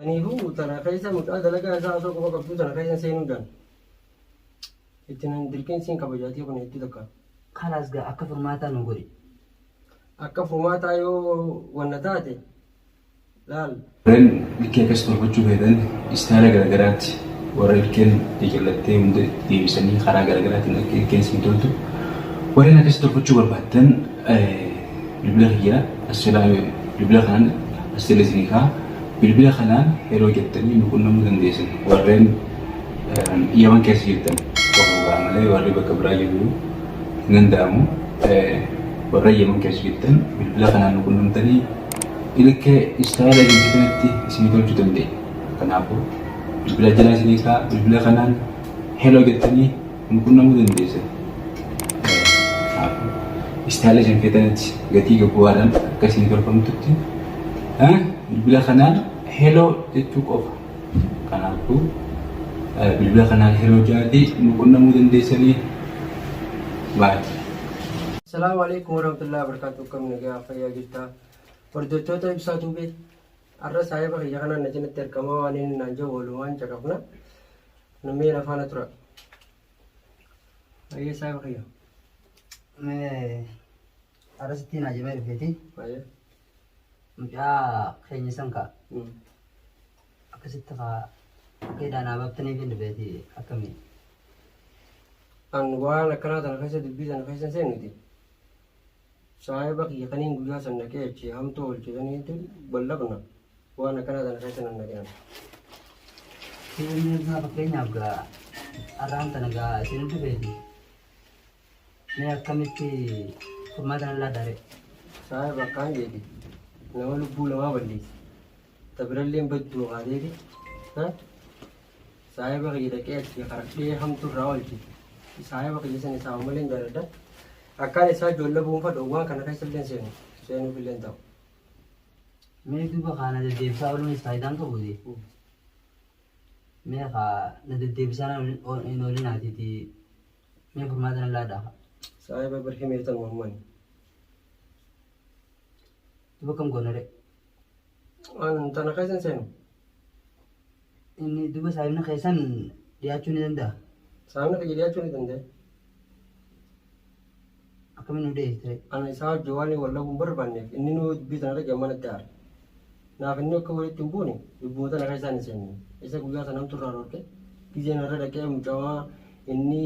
Kaniifuu tana keessa mucaa dalagaa isaa osoo qofa qabdu tana keessa seenuu dhaan. Ittiin dirqinsiin kabajaatii kun hedduu takka. Kalaas gaa akka furmaataa nu godhi. Akka furmaataa yoo wanna taate laal. Warreen ilkee akkas tolfachuu fedhan istaayila garagaraatti warra ilkeen ijaallattee hunda deebisanii karaa garagaraatiin akka ilkeen isin toltu warreen akkas tolfachuu barbaaddan bilbila kiyyaa bilbila kanaan as telesinii kaa bilbila kanaan yeroo jettanii nu qunnamuu dandeessan warreen Yaman keessa jirtan qofa malee warri bakka biraa jiru hin danda'amu warra Yaman keessa jirtan bilbila kanaan nu qunnamtanii ilkee istaayila jirtanitti isin tolchuu dandeenya. Kanaafuu bilbila jalaa isinii kaa bilbila kanaan heloo jettanii nu qunnamuu dandeessan. Istaayila isin feetanitti gatii gabbu'aadhaan akka isin tolfamtutti bilbila kanaan heloo jechuu qofa. Kanaafuu bilbila kanaan heloo jaatee nu qunnamuu dandeessanii baay'ee. Assalaamu alaikum warahmatullahi wabarakatuh. Kam nagaa fayyaa jirtaa? Hordoftoota ibsaa tuubee har'a saayiba kiyya kanaan na cinatti argamaa waan inni naan jiru walumaan caqafna nameen afaana tura. Ayyee saayiba kiyya. Arasitti na jimee dhufeeti. Ayyee. Mucaa keenya san ka'a. Akkasitti ka'a akka idaanaa baabtanii fi dhufeeti akkamii. An waan akkanaa tana keessa dubbii sana keessa seenuti. Saayiba kiyya kaniin guyyaa san dhaqee achi hamtuu oolchisaniitu ballaqna waan akkanaa tana keessa nan dhaqean. Inni irraa fakkeenyaaf gaa har'aan tana gaa isin dhufeeti. Mee akkamitti furmaata nan laaddaare? Saayiba akkaan jeeti nama lubbuu lamaa balleessi. Tabiralleen badduu qaateeti. Saayiba kiyya dhaqee achi karadhee hamtuu irraa oolchi. Saayiba kiyya san isaa malee jaalladha. Akkaan isaa ijoollee buunfa dhowwaan kana keessa illee seenuuf illee ta'u. Mee duuba kaa na deddeebisaa ooluunis faayidaan qabuuti. Mee kaa na deddeebisaa hin oolinaatiiti mee furmaata nan laaddaa. Saayiba barhee meetan uumamani. Duuba kam goonare? An tana keessa seenu. Inni duuba saayibna keessan dhiyaachuu ni danda'a. Saayibna kiyya dhiyaachuu ni danda'a. Akkamiin nu dhiyeessite? Ana isaa wajjin waan wallabuu hin barbaanneef inni nu dubbii sana dhaqee manatti aare. Naaf inni akka walitti hin buune lubbuu tana keessa hin seenne. Isa guyyaa sana hamtu irraa dhorke gizeen irra dhaqee mucawaa inni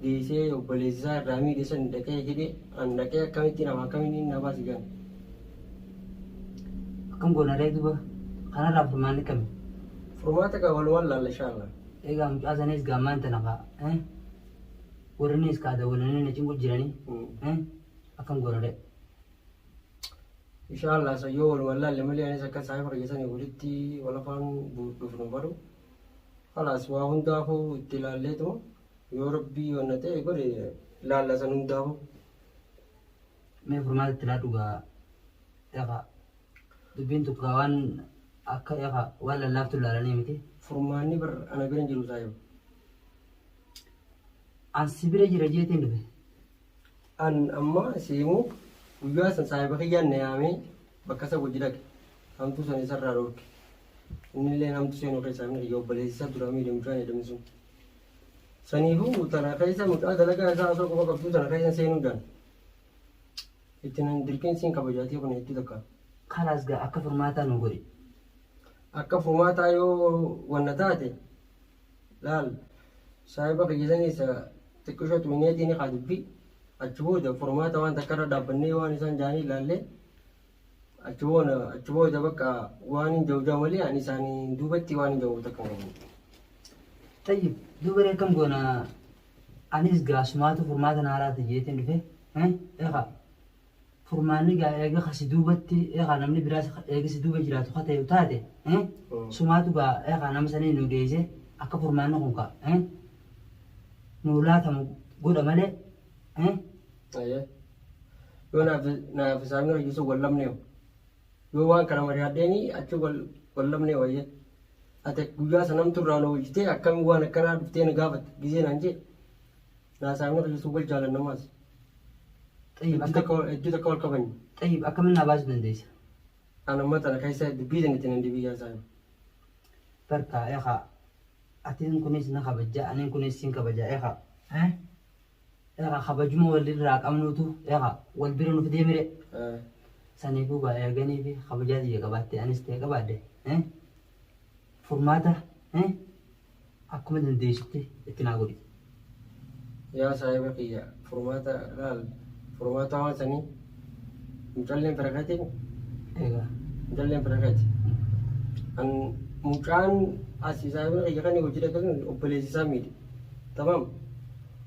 dhiisee obboleessisaa irraa miidheessan dhaqee hidhee an dhaqee akkamittiin nama akkamiin na baasi gan. Akkam goonaree duuba kanarraa furmaanni kami? Furmaata kaa walumaan laalla inshaAllah. Egaa mucaa sanis gaammaan tana kaa warrinis kaada walanii na cinqu jiranii akkam goonaree? InshaAllah sayyoo walumaan laalle malee anis akka saayiba kiyya walitti wal afaan dhufnu baru. Khalaas waa hundaafuu itti ilaalleetuma yoo rabbii wanna ta'e godhe laalla san hundaafuu. Mee furmaata itti laadhu gaa egaa dubbiin tokko waan akka egaa waan lallaaftu ilaalanii miti. Furmaanni bar ana bira hin jiru saayiba. An si bira jira jeetiin dhufe. An amma siimuu guyyaa san saayiba kiyyaan na yaamee bakka isa wajji dhaqe hamtuu san isarraa dhorke. Inni illee hamtuu seenuu keessaa inni kiyya obboleessisaa dura miidhe mucaan jedhamu sun. Saniifuu tana keessa mucaa dalagaa isaa osoo qofa qabdu tana keessa seenuu dhaan. Ittiin dirqinsiin kabajaatii kun hedduu takka. Kalaas gaa akka furmaataa nu godhi. Akka furmaataa yoo wanna taate laal saayiba kiyya saniis xiqqishoo xumineetiin haa dubbii achi booda furmaata waan takka irra dhaabbannee waan isaan jaanii ilaallee achi booda bakka waan hin jawjaa malee ani isaanii duubatti waan hin jawwu takka hin qabu. Tayyib duuba reekam goona anis gaa sumaatu furmaata naaraati jeetiin dhufe egaa furmaanni gaa eega kasi duubatti egaa namni biraas eegisi duuba jiraatu haa ta'e taate sumaatu gaa egaa nama sanii nu dhiyeesse akka furmaanni kun ka'a nu laatamu godha malee yoo naaf isaanii hojjetu wallamne yoo waan kana mari'adheeni achi wallamne wayye ati guyyaa sanamtu irraa na hojjetee akkamiin waan akkanaa dhuftee na gaafatte gizee naan jee naa isaanii hojjetu wal jaalannamaas. Hedduu takka wal qabanyi. Tayyib akkamiin na baasuu dandeessa? Ana matana keessa dubbii dandeettiin hin dibiyyaa isaanii. بركة إخا أتين كونيس نخبجة أنا كونيس سين كبجة إخا إخا خبجمو واللي راك أمنوتو إخا والبيرون في ديمري سنيكو با إيغاني في خبجة دي كباتي أنستي كبادي فرماتا أكو من ديشتي اتناغوري يا صاحبك يا فرماتا لال فرماتا وانساني مجلين فرقاتي إيغا مجلين فرقاتي أن مكان أسي صاحبك يا كاني وجدك كان أبليس سامي تمام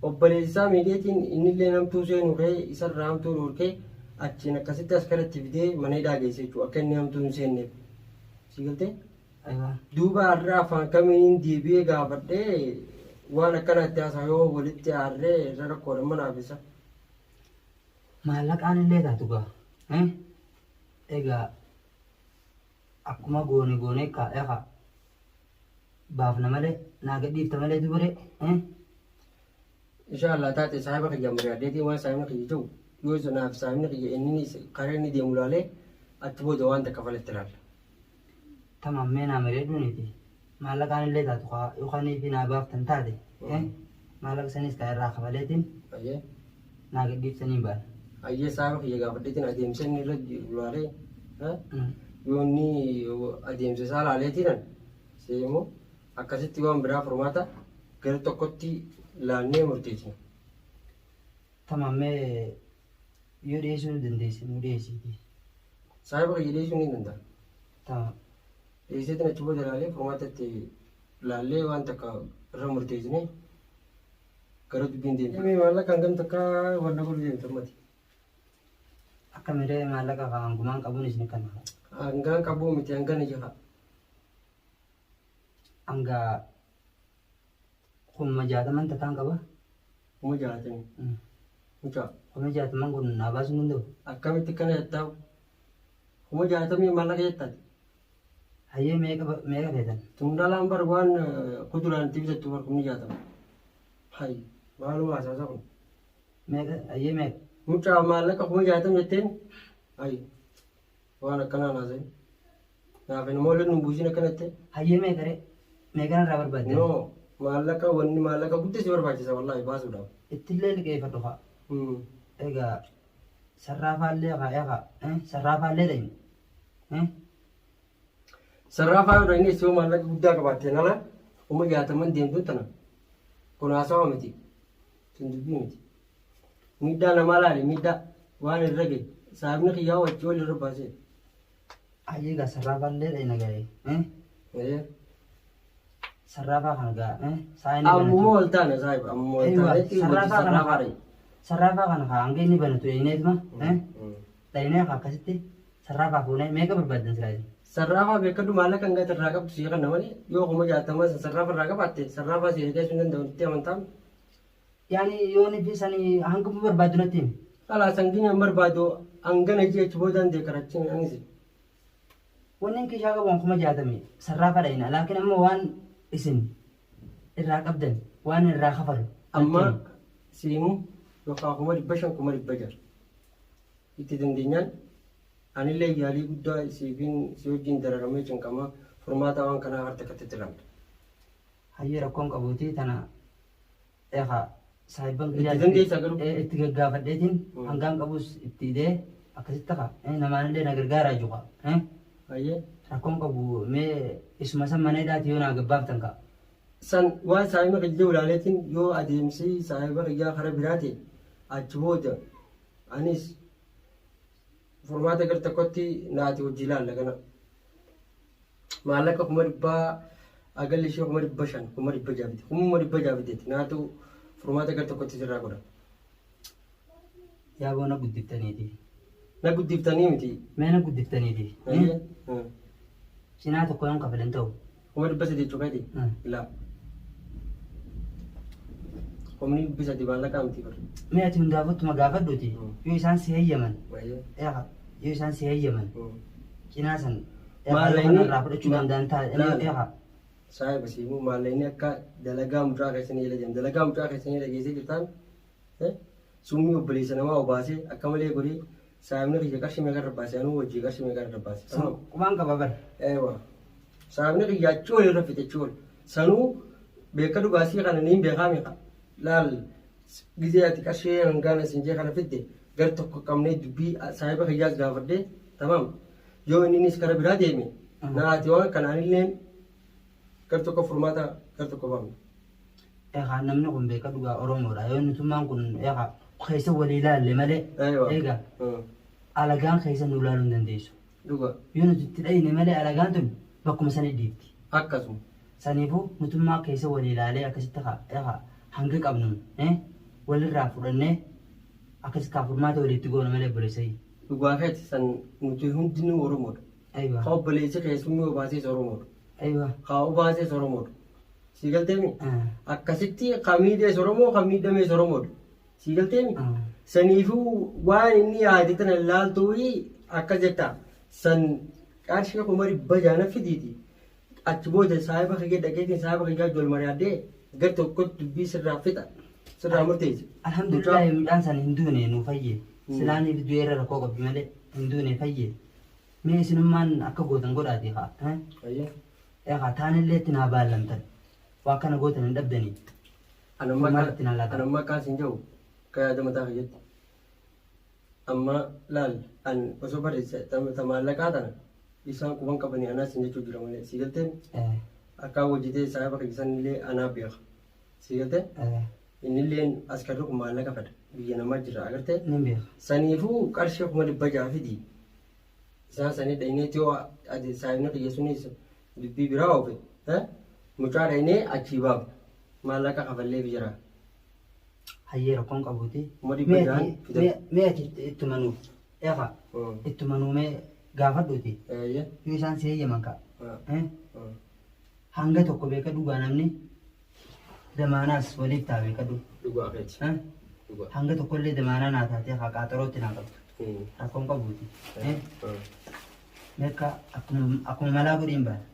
أبليس سامي ديتين إن اللي نمتو سين وكي إسر رامتو وكي أتشينا كسيت أسكرت تبدي مني داعي سيجو أكن نمتو سين نب سيقولتي أيوة دوبا الرافع كمين دي بيجا بدي وانا كانت تاسعيو ولدت عرّي رأى كور منافسة مالك أنا اللي تاتوكا إيغا أكما غوني كا إيغا بافنا مالي ناقديف تمالي دوري إن شاء الله تاتي صاحبك يا مريادتي وانا صاحبك يجو يوزو ناف صاحبك إنني قررني دي مولالي أتبو دوان تكفل التلال تمام مينا مريدوني دي مالك أنا اللي تاتوكا يوخاني في ناباف تنتادي مالك سنيس كاير راخ باليتين أيه ناقديف سنين بال أيه صاحبك يا قابلتين أديم سني رد مولالي يوني أديم سال عليتين سيمو أكاسيتي وان برا فرماتا قلت كوتي لاني مرتيجي تمام مي يوديسو دنديسي موديسي دي صاحبك يديشو نيندا تمام إيشتنا تشوفه دلالي فرماتا تي لالي وان تكا رمرتيجني كرت بيندين مي مالا كانغن تكا وانا كل دين تمتي akka miree maallaqa hangumaan qabuun isin kana Anggan kabu miti anggan aja kak. hanga kuma jaataman tataan qaba Kamu jahat ini. Muka. kuma jaataman kun naabaas hunduu Akkam itu kan ya tahu. Kamu jahat ini malah ya tadi. hayyee meeqa feetan Tunda lambar wan kuduran tibi satu bar kamu jahat. Hai. Malu asa pun. meeqa hayyee meeqa Muka malah kamu jahat ini ten. Hai. Wana kana nazar. Nah, fen molen numbusin kan itu. hayyee meeqa irraa barbaadde No. Malah ka wani malah ka buddha sih berbaju sama Allah ibasu dah. ittillee liqeeffadhu haa egaa sarraafaallee haa egaa sarraafaallee ta'in Sarrafa udah ini semua malah buddha kebatin nala. Kamu jahat teman diam tuh tanah. Kuna asa mati. Tundubi mati. Mida nama lari mida. Wana rage. Sahamnya kaya wajib oleh rebasi. hayyee egaa sarraafaallee ta'in egaa sarraafaa kana egaa saayinii Ammu moltana sahib. Ammu moltana itu sarrafa ri. sarraafaa kana haa hanga inni banatu eenyetuma ta'inee haa akkasitti sarraafaa fuunee meeqa barbaaddan silaa Sarrafa beekadu malah kan nggak terrakap sih kan namanya. Yo kamu jahat teman sarrafa rakap ate. Sarrafa sih dia sudah daun tiap mantam. yaani yooni fi sanii hanguma barbaadu natti himi Kalau sangking yang berbadu anggan aja coba dan dekorasi angin. wanni kishaa qabu kuma jaatami sarraafa dha'ina laakiin amma waan isin irraa qabdan waan irraa kafalu Amma simu yo kalau kamu dibasang kamu dibajar. Itu dendinyan anilai jali gudda sibin siojin dararame cengkama formata wan kana harta katetiram. hayyee rakkoon qabuuti tana eegaa saahiban Itti dandee sagalu. itti gaggaafadheetiin hangaan qabus itti idee akkasitti ta'a namaanillee na gargaaraa jiru Aye. rakkoon qabu mee isuma san mana hidhaati yoo naa gabbaaftan ka'a San waan saayima qillee ulaaleetiin yoo adeemsi saayiba qiyyaa kara biraate achi booda anis formaata gar tokkotti naati hojii ilaalla kana. Maallaqa kuma dhibbaa agalli ishee kuma dhibba shan kuma dhibba jaabite kuma dhibba jaabiteeti naatu formaata gar tokkotti sirraa godha. yaa boona guddiftaniiti Na guddiftanii miti. mee na guddiftaniiti Aye. cinaa tokko yoon kafalan ta'u Kuma dhibba sadii cufaati. La. Kumni dhibbi sadii maallaqa miti bara. mee ati hundaafattuma gaafadhuuti yoo isaan si hayyaman Aye. eegaa yoo isaan si hayyaman cinaa san Maallaqni- irraa fudhachuu danda'an ta'a eegaa Saayiba siimuu maallaqni akka dalagaa mucaa keessanii ila jedhamu. Dalagaa mucaa keessanii ila geessee jirtaan summii obboleessa namaa obaasee akka malee godhee saayibni kiyya qarshii meeqa irra baasee anuu hojii qarshii meeqa irra baasee. qubaan qaba bar Eewa. saabni qiyyaachuu walirra fixachuun sanuu beeka dhugaasii kana niin beekaa miqa laal gizee ati qarshee hangaan sinjee kana fidde gar tokko qabnee dubbii saahiba qiyyaas gaafadhee tamam yoo inninis kara biraa deeme naati waan kanaanillee gar tokko furmaata gar tokko baafne. Egaa namni kun beeka dhugaa Oromoodha yoo nutummaan kun egaa keessa walii ilaalle malee egaa alagaan keessa nu ilaaluu hin dandeessu. Dhugaa. Yoo nuti itti dhayine malee alagaan tun bakkuma sanii dhiibdi. Akkasuma. Saniifuu nutummaa keessa walii ilaalee akkasitti egaa hanga qabnuun walirraa fudhannee akkasitti furmaata walitti goona malee obboleessayyi. Dhugaa keeti san nuti hundinuu Oromoodha. Aywa. Haa obboleessi keessummii obaasees Oromoodha. Aywa. Haa obaasees Oromoodha. Si galteemi? Akkasitti kamiidhees Oromoo kamiidhamees Oromoodha. Si galteemi? Saniifuu waan inni yaade tana ilaaltuu akka jetta san qarshii kuma 100 fidiiti. Achi booda saahiba kiyya dhageetiin saahiba kiyyaa jol mari'addee gar tokkotti dubbii sirraa fixa. Sirraa murteessa. Alhamdulillah midhaan san hin duune nu fayyee. Silaaniif du'eera rakkoo qabdi malee hin duune fayyee. Mee isinummaan akka gootan godhaati haa. Egaa taanillee itti naa baallamtan. Waa kana gootan hin dhabdanii. Anamma kaasin jiru kaya mataa kiyyatti. Amma laal an osoo barreessa maallaqaa tana isaan kuban qabanii anaa sin jechuu jira malee si galteen akka hojjetee saahiba kiyyisan illee anaa beeka. Si galtee innilleen askarri kun maallaqa fada biyya namaa jira agartee. Saniifuu qarshii kuma 100 fidi. Isaan sanii dhayineeti yoo saahibni kiyyeessuunis dubbii biraa oofe mucaa dhaynee achii baafu maallaqa kafallee jira. Hayyee rakkoon qabuuti. Mee ati itti manuuf eegaa itti manuumee gaafadhuuti. Yoo isaan si eeyyaman ka'a. Hanga tokko beeka dhugaa namni damaanaas waliif ta'a beeka dhugaa keeti. Hanga tokkollee damaanaa naa taatee haa qaaxarootti naa qabdu. Rakkoon qabuuti. Meeqa akkuma malaa godhiin baala.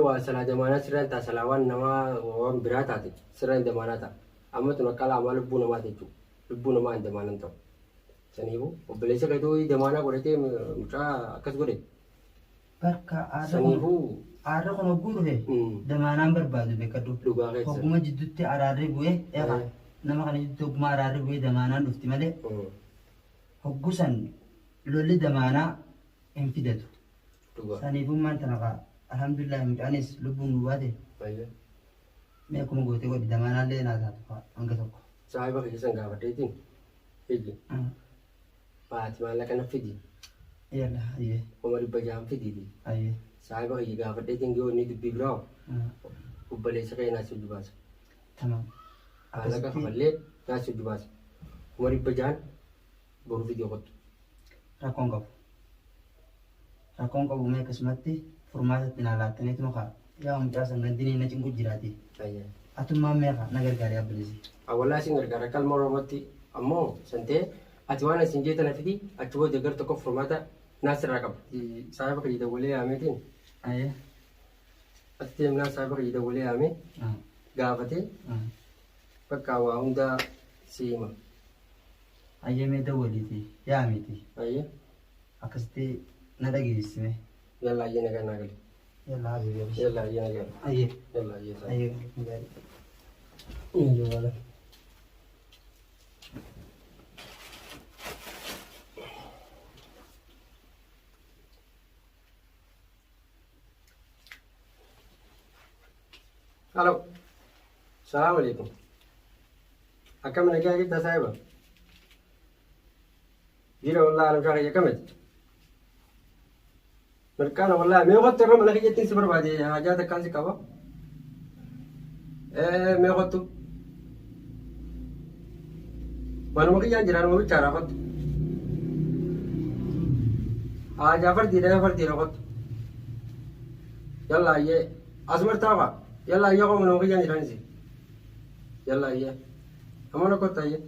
Waa salaa damaanaa sirraan ta'a salaawwan namaa waan biraa taate sirraan damaanaa ta'a. Amma tun akka laamaa lubbuu namaa jechuudha. Lubbuu namaa hin damaanan ta'u. Saniifuu obboleessa keetuu damaanaa godhatee mucaa akkas godhe. Bakka Saniifuu aarra kun hogguu dhufe damaanaan barbaadu beekadhu. dhugaa keessa. Hogguma jidduutti araarri bu'ee nama kana jidduutti hogguma araarri bu'ee damaanaan dhufti malee hoggusan lolli damaanaa hin fidatu. Saniifummaan tana alhamdulillah mucaanis lubbuun nu baate. Mee akkuma gootee godhi damaanaallee naa taatu hanga tokko. Saahiba kiyyisan gaafadheetiin hiji. Baati maallaqa na fidi. Yalla hayyee. Kuma 100 fidiiti. Hayyee. Saahiba kiyyi gaafadheetiin yoo inni dubbii biraa obboleessa kee naas hojii baasa. Tamam. Maallaqa kafallee naas hojii baasa. Kuma 100 boru fidii qottu. Rakkoon qabu. Rakkoon qabu mee akkasumatti furmaatatti naa laattaniitu mukaa. Yaa mucaa sangandinii na cinqu jiraati. Atummaan meeqa na gargaaree abbileesi. Awwaalaa isin gargaara kalma Oromootti ammoo santee ati waan isin jeetan fidi achi booda gar tokko furmaata naasirraa qaba. Saahiba kiyyi dawwalee yaameetiin. Ati deemnaa saahiba kiyyi dawwalee yaamee gaafatee bakka waa hunda si hima. Hayyee mee dawwaliiti yaamiti. Akkasitti na dhageessime. Yalla hayyee nagaa naa gali. Yalla hayyee. Yalla hayyee nagaa. Hayyee. Yalla hayyee. Hayyee. Iyo wala. Halo. Assalamualaikum. Akkam nagaa jirta saahiba? Jira wallahi ana shaqaya kamet. Markana wallahi mee qottu irra mana kiyyatiin si barbaade hajaata akkaan si qaba. Mee qottu. Manuma kiyyaan jiraan ma bichaadha qottu. Hajaa fardiidha qottu. Yalla hayyee asumartaa yalla hayyee qoma manuma kiyyaan jiraanis. Yalla hayyee. Amana qottu hayyee.